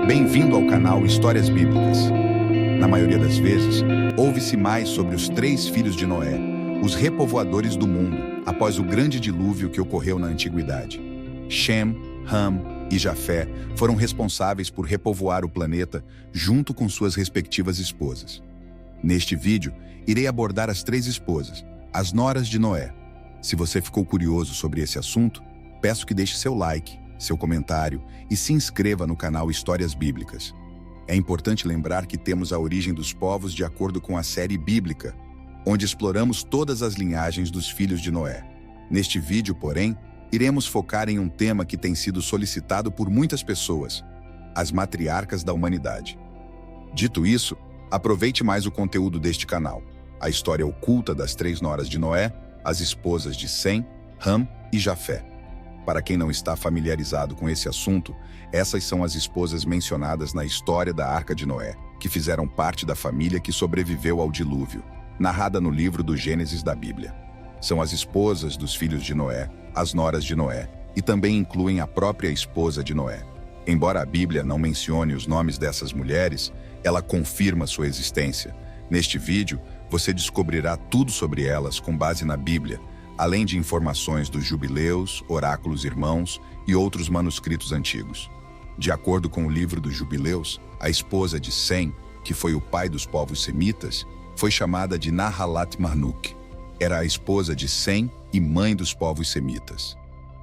Bem-vindo ao canal Histórias Bíblicas. Na maioria das vezes, ouve-se mais sobre os 3 filhos de Noé, os repovoadores do mundo, após o grande dilúvio que ocorreu na antiguidade. Shem, Ham e Jafé foram responsáveis por repovoar o planeta junto com suas respectivas esposas. Neste vídeo, irei abordar as 3 esposas, as noras de Noé. Se você ficou curioso sobre esse assunto, peço que deixe seu like, seu comentário e se inscreva no canal Histórias Bíblicas. É importante lembrar que temos a origem dos povos de acordo com a série bíblica, onde exploramos todas as linhagens dos filhos de Noé. Neste vídeo, porém, iremos focar em um tema que tem sido solicitado por muitas pessoas: as matriarcas da humanidade. Dito isso, aproveite mais o conteúdo deste canal, a história oculta das 3 noras de Noé, as esposas de Sem, Ham e Jafé. Para quem não está familiarizado com esse assunto, essas são as esposas mencionadas na história da Arca de Noé, que fizeram parte da família que sobreviveu ao dilúvio, narrada no livro do Gênesis da Bíblia. São as esposas dos filhos de Noé, as noras de Noé, e também incluem a própria esposa de Noé. Embora a Bíblia não mencione os nomes dessas mulheres, ela confirma sua existência. Neste vídeo, você descobrirá tudo sobre elas com base na Bíblia, além de informações dos jubileus, oráculos irmãos e outros manuscritos antigos. De acordo com o livro dos jubileus, a esposa de Sem, que foi o pai dos povos semitas, foi chamada de Nahalat-Marduk. Era a esposa de Sem e mãe dos povos semitas.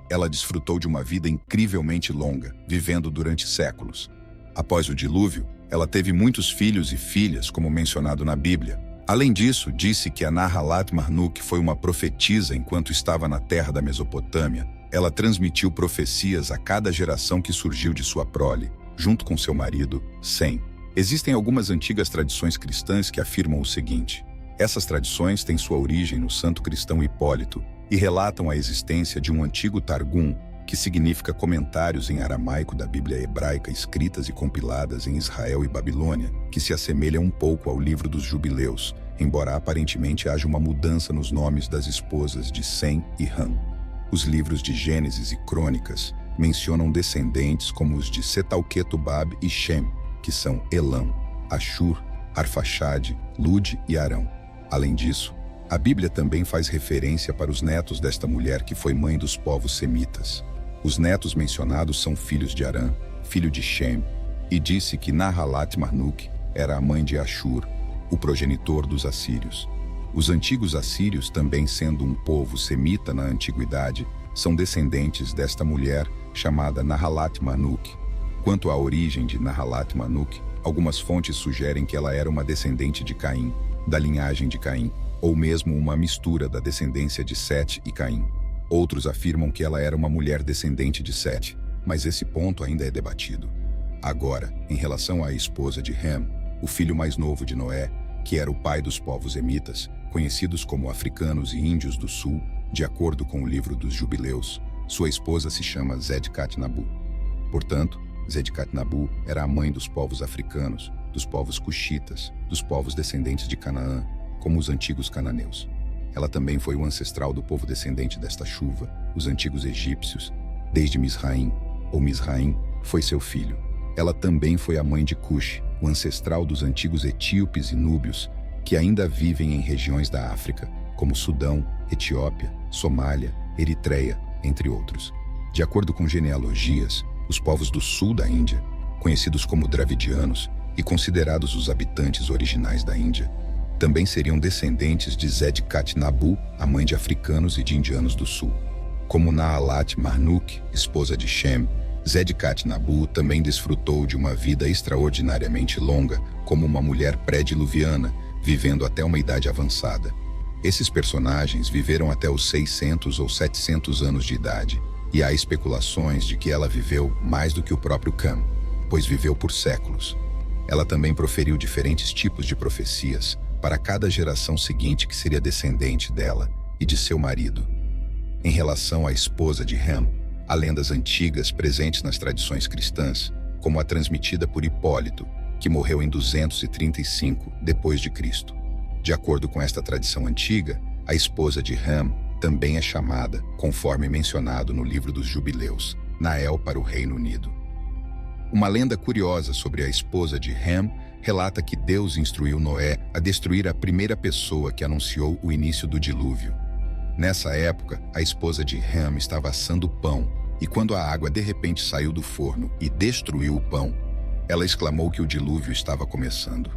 Ela desfrutou de uma vida incrivelmente longa, vivendo durante séculos. Após o dilúvio, ela teve muitos filhos e filhas, como mencionado na Bíblia. Além disso, disse que a Nahalat-Marduk foi uma profetisa enquanto estava na terra da Mesopotâmia. Ela transmitiu profecias a cada geração que surgiu de sua prole, junto com seu marido, Sem. Existem algumas antigas tradições cristãs que afirmam o seguinte: essas tradições têm sua origem no santo cristão Hipólito e relatam a existência de um antigo Targum, que significa comentários em aramaico da Bíblia hebraica escritas e compiladas em Israel e Babilônia, que se assemelha um pouco ao livro dos jubileus, embora aparentemente haja uma mudança nos nomes das esposas de Sem e Ham. Os livros de Gênesis e Crônicas mencionam descendentes como os de Setalquetubab e Shem, que são Elam, Ashur, Arfaxade, Lud e Arão. Além disso, a Bíblia também faz referência para os netos desta mulher que foi mãe dos povos semitas. Os netos mencionados são filhos de Arã, filho de Shem, e disse que Nahalat-Marduk era a mãe de Ashur, o progenitor dos assírios. Os antigos assírios, também sendo um povo semita na antiguidade, são descendentes desta mulher chamada Nahalat-Marduk. Quanto à origem de Nahalat-Marduk, algumas fontes sugerem que ela era uma descendente de Caim, da linhagem de Caim, ou mesmo uma mistura da descendência de Sete e Caim. Outros afirmam que ela era uma mulher descendente de Sete, mas esse ponto ainda é debatido. Agora, em relação à esposa de Ham, o filho mais novo de Noé, que era o pai dos povos emitas, conhecidos como africanos e índios do sul, de acordo com o livro dos jubileus, sua esposa se chama Zedcat-Nabu. Portanto, Zedcat-Nabu era a mãe dos povos africanos, dos povos cuxitas, dos povos descendentes de Canaã, como os antigos cananeus. Ela também foi o ancestral do povo descendente desta chuva, os antigos egípcios, desde Misraim, ou Misraim, foi seu filho. Ela também foi a mãe de Cush, o ancestral dos antigos etíopes e núbios, que ainda vivem em regiões da África, como Sudão, Etiópia, Somália, Eritreia, entre outros. De acordo com genealogias, os povos do sul da Índia, conhecidos como Dravidianos e considerados os habitantes originais da Índia, também seriam descendentes de Zedcat-Nabu, a mãe de africanos e de indianos do sul. Como Nahalat-Marduk, esposa de Shem, Zedcat-Nabu também desfrutou de uma vida extraordinariamente longa, como uma mulher pré-diluviana, vivendo até uma idade avançada. Esses personagens viveram até os 600 ou 700 anos de idade, e há especulações de que ela viveu mais do que o próprio Cam, pois viveu por séculos. Ela também proferiu diferentes tipos de profecias para cada geração seguinte que seria descendente dela e de seu marido. Em relação à esposa de Ham, há lendas antigas presentes nas tradições cristãs, como a transmitida por Hipólito, que morreu em 235 depois de Cristo. De acordo com esta tradição antiga, a esposa de Ham também é chamada, conforme mencionado no livro dos Jubileus, Nael para o Reino Unido. Uma lenda curiosa sobre a esposa de Ham relata que Deus instruiu Noé a destruir a primeira pessoa que anunciou o início do dilúvio. Nessa época, a esposa de Ham estava assando pão, e quando a água de repente saiu do forno e destruiu o pão, ela exclamou que o dilúvio estava começando.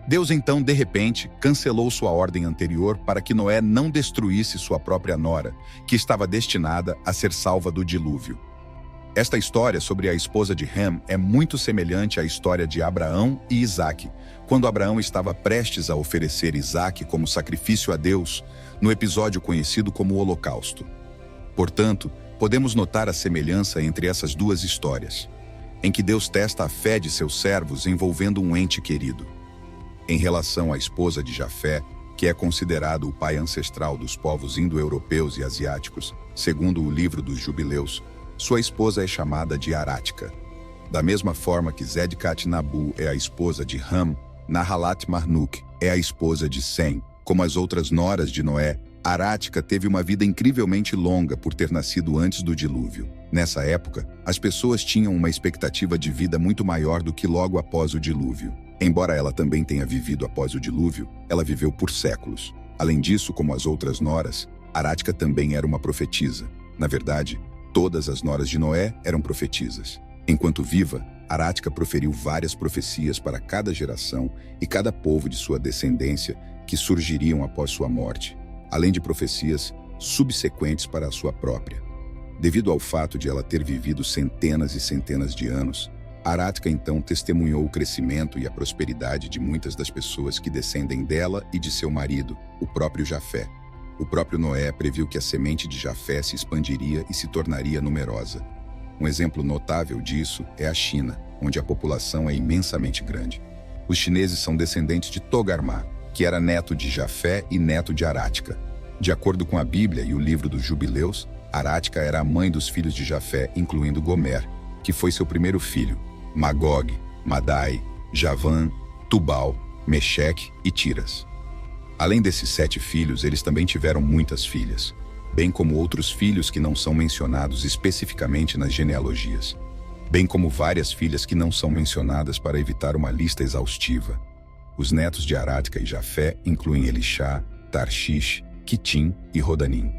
Deus então, de repente, cancelou sua ordem anterior para que Noé não destruísse sua própria nora, que estava destinada a ser salva do dilúvio. Esta história sobre a esposa de Ham é muito semelhante à história de Abraão e Isaque, quando Abraão estava prestes a oferecer Isaque como sacrifício a Deus, no episódio conhecido como o Holocausto. Portanto, podemos notar a semelhança entre essas duas histórias, em que Deus testa a fé de seus servos envolvendo um ente querido. Em relação à esposa de Jafé, que é considerado o pai ancestral dos povos indo-europeus e asiáticos, segundo o livro dos Jubileus, sua esposa é chamada de Arática. Da mesma forma que Zedcat Nabu é a esposa de Ham, Nahalat Marduk é a esposa de Sem. Como as outras noras de Noé, Arática teve uma vida incrivelmente longa por ter nascido antes do dilúvio. Nessa época, as pessoas tinham uma expectativa de vida muito maior do que logo após o dilúvio. Embora ela também tenha vivido após o dilúvio, ela viveu por séculos. Além disso, como as outras noras, Arática também era uma profetisa. Na verdade, todas as noras de Noé eram profetisas. Enquanto viva, Arática proferiu várias profecias para cada geração e cada povo de sua descendência que surgiriam após sua morte, além de profecias subsequentes para a sua própria. Devido ao fato de ela ter vivido centenas e centenas de anos, Arática então testemunhou o crescimento e a prosperidade de muitas das pessoas que descendem dela e de seu marido, o próprio Jafé. O próprio Noé previu que a semente de Jafé se expandiria e se tornaria numerosa. Um exemplo notável disso é a China, onde a população é imensamente grande. Os chineses são descendentes de Togarmah, que era neto de Jafé e neto de Arática. De acordo com a Bíblia e o livro dos Jubileus, Arática era a mãe dos filhos de Jafé, incluindo Gomer, que foi seu primeiro filho, Magog, Madai, Javã, Tubal, Mecheque e Tiras. Além desses 7 filhos, eles também tiveram muitas filhas, bem como outros filhos que não são mencionados especificamente nas genealogias, bem como várias filhas que não são mencionadas para evitar uma lista exaustiva. Os netos de Arática e Jafé incluem Elixá, Tarshish, Quitim e Rodanim.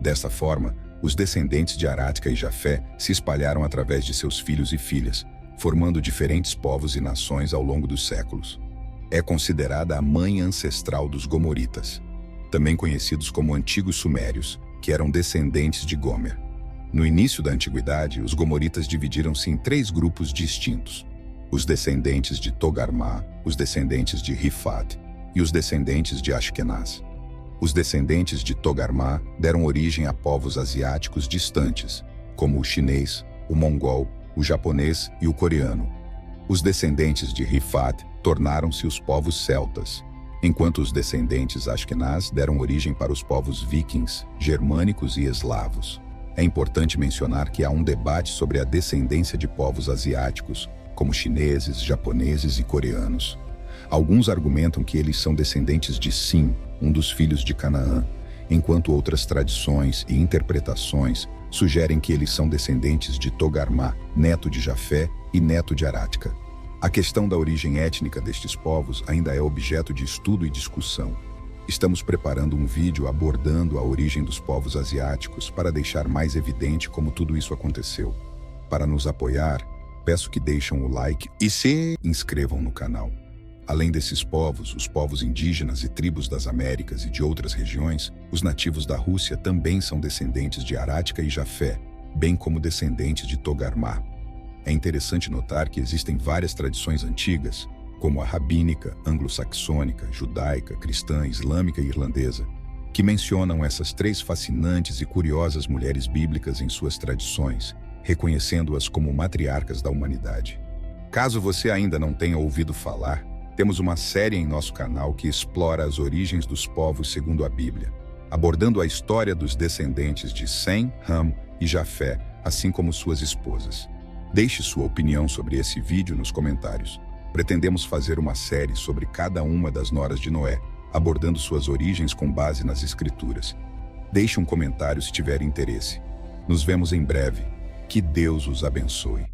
Desta forma, os descendentes de Arática e Jafé se espalharam através de seus filhos e filhas, formando diferentes povos e nações ao longo dos séculos. É considerada a mãe ancestral dos Gomoritas, também conhecidos como Antigos Sumérios, que eram descendentes de Gomer. No início da Antiguidade, os Gomoritas dividiram-se em 3 grupos distintos: os descendentes de Togarmah, os descendentes de Rifat e os descendentes de Ashkenaz. Os descendentes de Togarmah deram origem a povos asiáticos distantes, como o chinês, o mongol, o japonês e o coreano. Os descendentes de Rifat tornaram-se os povos celtas, enquanto os descendentes Ashkenaz deram origem para os povos vikings, germânicos e eslavos. É importante mencionar que há um debate sobre a descendência de povos asiáticos, como chineses, japoneses e coreanos. Alguns argumentam que eles são descendentes de Sim, um dos filhos de Canaã, enquanto outras tradições e interpretações sugerem que eles são descendentes de Togarmah, neto de Jafé e neto de Arática. A questão da origem étnica destes povos ainda é objeto de estudo e discussão. Estamos preparando um vídeo abordando a origem dos povos asiáticos para deixar mais evidente como tudo isso aconteceu. Para nos apoiar, peço que deixem o like e se inscrevam no canal. Além desses povos, os povos indígenas e tribos das Américas e de outras regiões, os nativos da Rússia também são descendentes de Arática e Jafé, bem como descendentes de Togarmah. É interessante notar que existem várias tradições antigas, como a rabínica, anglo-saxônica, judaica, cristã, islâmica e irlandesa, que mencionam essas 3 fascinantes e curiosas mulheres bíblicas em suas tradições, reconhecendo-as como matriarcas da humanidade. Caso você ainda não tenha ouvido falar, temos uma série em nosso canal que explora as origens dos povos segundo a Bíblia, abordando a história dos descendentes de Sem, Ham e Jafé, assim como suas esposas. Deixe sua opinião sobre esse vídeo nos comentários. Pretendemos fazer uma série sobre cada uma das noras de Noé, abordando suas origens com base nas Escrituras. Deixe um comentário se tiver interesse. Nos vemos em breve. Que Deus os abençoe.